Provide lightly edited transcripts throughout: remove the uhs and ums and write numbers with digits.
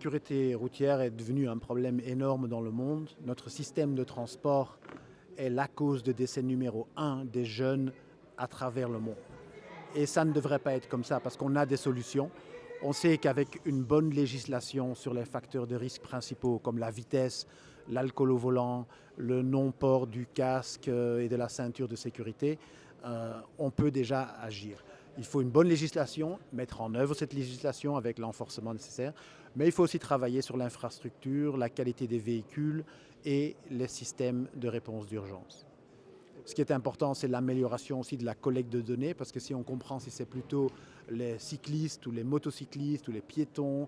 sécurité routière est devenue un problème énorme dans le monde. Notre système de transport est la cause de décès numéro 1 des jeunes à travers le monde. Et ça ne devrait pas être comme ça parce qu'on a des solutions. On sait qu'avec une bonne législation sur les facteurs de risque principaux comme la vitesse, l'alcool au volant, le non-port du casque et de la ceinture de sécurité, on peut déjà agir. Il faut une bonne législation, mettre en œuvre cette législation avec l'enforcement nécessaire, mais il faut aussi travailler sur l'infrastructure, la qualité des véhicules et les systèmes de réponse d'urgence. Ce qui est important, c'est l'amélioration aussi de la collecte de données, parce que si on comprend si c'est plutôt les cyclistes ou les motocyclistes ou les piétons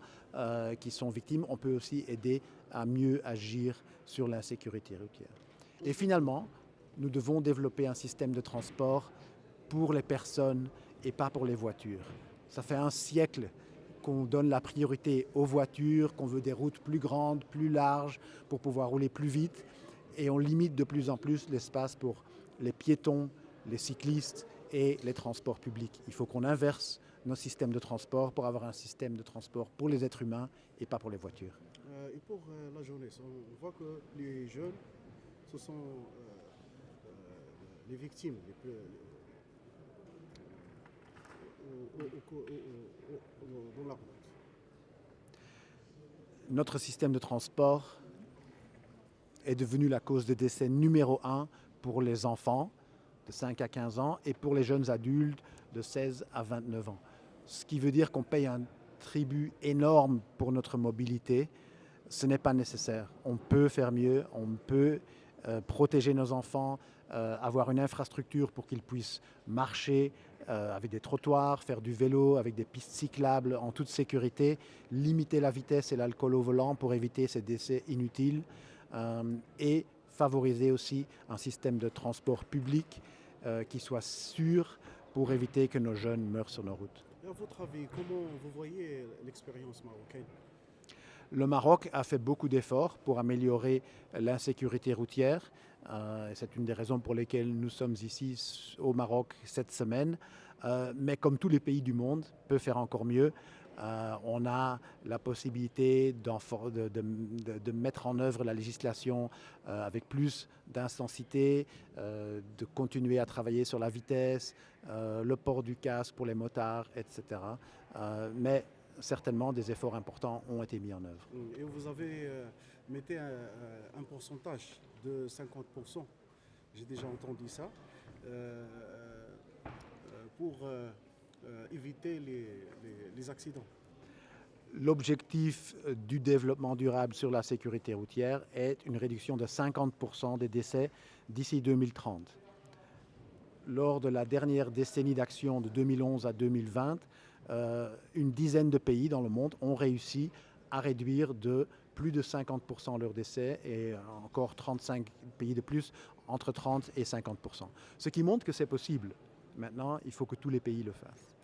qui sont victimes, on peut aussi aider à mieux agir sur l'insécurité routière. Et finalement, nous devons développer un système de transport pour les personnes et pas pour les voitures. Ça fait un siècle qu'on donne la priorité aux voitures, qu'on veut des routes plus grandes, plus larges pour pouvoir rouler plus vite, et on limite de plus en plus l'espace pour les piétons, les cyclistes et les transports publics. Il faut qu'on inverse nos systèmes de transport pour avoir un système de transport pour les êtres humains et pas pour les voitures. Et pour la jeunesse, on voit que les jeunes, ce sont les victimes les plus, dans la route. Notre système de transport est devenu la cause de décès numéro 1 pour les enfants de 5 à 15 ans et pour les jeunes adultes de 16 à 29 ans. Ce qui veut dire qu'on paye un tribut énorme pour notre mobilité. Ce n'est pas nécessaire. On peut faire mieux, on peut protéger nos enfants, avoir une infrastructure pour qu'ils puissent marcher avec des trottoirs, faire du vélo avec des pistes cyclables en toute sécurité, limiter la vitesse et l'alcool au volant pour éviter ces décès inutiles et favoriser aussi un système de transport public qui soit sûr pour éviter que nos jeunes meurent sur nos routes. Et à votre avis, comment vous voyez l'expérience marocaine? Le Maroc a fait beaucoup d'efforts pour améliorer l'insécurité routière. C'est une des raisons pour lesquelles nous sommes ici au Maroc cette semaine. Mais comme tous les pays du monde, peut faire encore mieux. On a la possibilité de mettre en œuvre la législation avec plus d'intensité, de continuer à travailler sur la vitesse, le port du casque pour les motards, etc. Mais certainement, des efforts importants ont été mis en œuvre. Et vous avez mis un pourcentage de 50%, j'ai déjà entendu ça, pour éviter les accidents. L'objectif du développement durable sur la sécurité routière est une réduction de 50% des décès d'ici 2030. Lors de la dernière décennie d'action de 2011 à 2020, une dizaine de pays dans le monde ont réussi à réduire de plus de 50% leurs décès et encore 35 pays de plus, entre 30 et 50%. Ce qui montre que c'est possible. Maintenant, il faut que tous les pays le fassent.